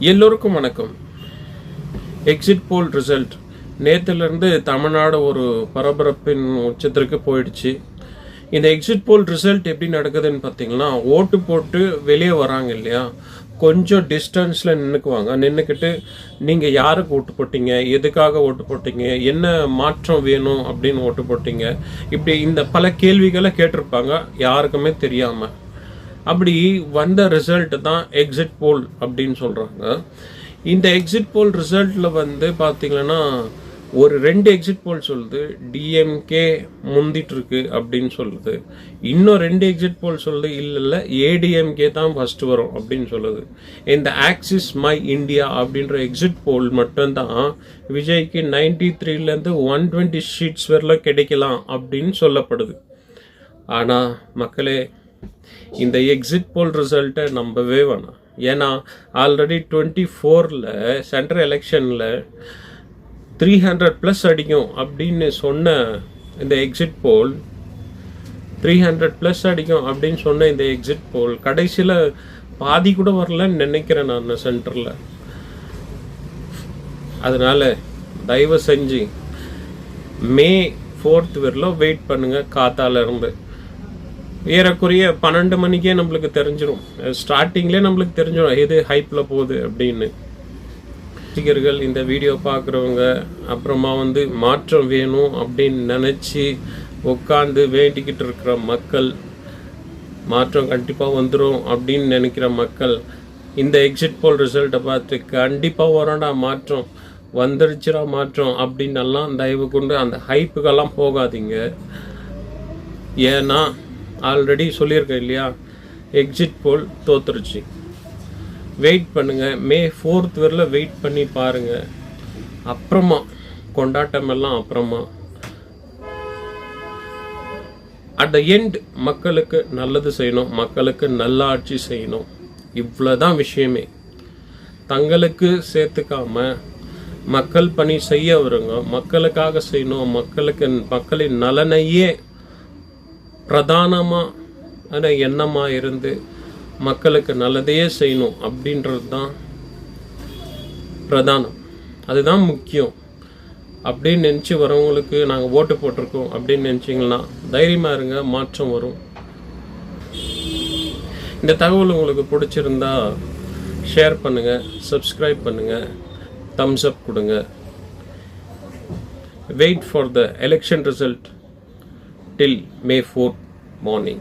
எல்லோருக்கும் வணக்கம். எக்ஸிட் போல் ரிசல்ட் நேற்றுலேருந்து தமிழ்நாடு ஒரு பரபரப்பின் உச்சத்திற்கு போயிடுச்சு. இந்த எக்ஸிட் போல் ரிசல்ட் எப்படி நடக்குதுன்னு பார்த்தீங்கன்னா, ஓட்டு போட்டு வெளியே வராங்க இல்லையா, கொஞ்சம் டிஸ்டன்ஸில் நின்றுக்கிட்டு நீங்கள் யாருக்கு ஓட்டு போட்டீங்க, எதுக்காக ஓட்டு போட்டீங்க, என்ன மாற்றம் வேணும் அப்படின்னு ஓட்டு போட்டீங்க, இப்படி இந்த பல கேள்விகளை கேட்டிருப்பாங்க யாருக்குமே தெரியாமல். அப்படி வந்த ரிசல்ட் தான் எக்ஸிட் போல் அப்படின்னு சொல்கிறாங்க. இந்த எக்ஸிட் போல் ரிசல்ட்டில் பார்த்தீங்கன்னா ஒரு 2 எக்ஸிட் போல் சொல்லுது டிஎம்கே முந்திட்டுருக்கு அப்படின்னு சொல்லுது. இன்னும் 2 எக்ஸிட் போல் சொல்லுது இல்லை ஏடிஎம்கே தான் ஃபஸ்ட்டு வரும் அப்படின்னு சொல்லுது. இந்த ஆக்சிஸ் மை இந்தியா அப்படின்ற எக்ஸிட் போல் மட்டும்தான் விஜய்க்கு 93லேருந்து 120 சீட்ஸ் வரல கிடைக்கலாம் அப்படின்னு சொல்லப்படுது. ஆனால் மக்களே, இந்த எக்ஸிட் போல் ரிசல்ட்டை நம்பவே வேணாம். ஏன்னா ஆல்ரெடி 24ல் சென்ட்ரல் எலெக்ஷனில் 300+ அடிக்கும் அப்படின்னு சொன்ன இந்த எக்ஸிட் போல் 300+ அடிக்கும் அப்படின்னு சொன்ன இந்த எக்ஸிட் போல் கடைசியில் பாதி கூட வரலன்னு நினைக்கிறேன் நான் சென்டரில். அதனால் தயவு செஞ்சு மே 4th வரல வெயிட் பண்ணுங்கள். காத்தால இருந்து ஏறக்குறைய 12 மணிக்கே நம்மளுக்கு தெரிஞ்சிடும். ஸ்டார்டிங்லேயே நம்மளுக்கு தெரிஞ்சிடும் எது ஹைப்பில் போகுது அப்படின்னு. ரசிகர்கள், இந்த வீடியோ பார்க்குறவங்க, அப்புறமா மாற்றம் வேணும் அப்படின்னு நினச்சி உட்காந்து வேண்டிக்கிட்டு இருக்கிற மக்கள், மாற்றம் கண்டிப்பாக வந்துடும் அப்படின்னு நினைக்கிற மக்கள், இந்த எக்ஸிட் போல் ரிசல்ட்டை பார்த்து கண்டிப்பாக வரண்டா மாற்றம் வந்துருச்சுடா மாற்றம் அப்படின்னெல்லாம் தயவு கொண்டு அந்த ஹைப்புக்கெல்லாம் போகாதீங்க. ஏன்னா ஆல்ரெடி சொல்லியிருக்கேன் இல்லையா, எக்ஸிட் போல் தோத்துருச்சு. வெயிட் பண்ணுங்கள். மே 4th வரல வெயிட் பண்ணி பாருங்கள். அப்புறமா கொண்டாட்டமெல்லாம் அப்புறமா. அட் த எண்ட் மக்களுக்கு நல்லது செய்யணும், மக்களுக்கு நல்ல ஆட்சி செய்யணும். இவ்வளோதான் விஷயமே. தங்களுக்கு சேர்த்துக்காம மக்கள் பணி செய்ய வருங்க, மக்களுக்காக செய்யணும், மக்களின் நலனையே பிரதானமான எண்ணமாக இருந்து மக்களுக்கு நல்லதையே செய்யணும் அப்படின்றது தான் பிரதானம். அதுதான் முக்கியம். அப்படின்னு நினச்சி வரவங்களுக்கு நாங்கள் ஓட்டு போட்டிருக்கோம் அப்படின்னு நினச்சிங்கன்னா தைரியமாக இருங்க, மாற்றம் வரும். இந்த தகவல் உங்களுக்கு பிடிச்சிருந்தா ஷேர் பண்ணுங்கள், சப்ஸ்கிரைப் பண்ணுங்கள், தம்ஸ் அப் கொடுங்க. Wait for the election result till May 4th morning.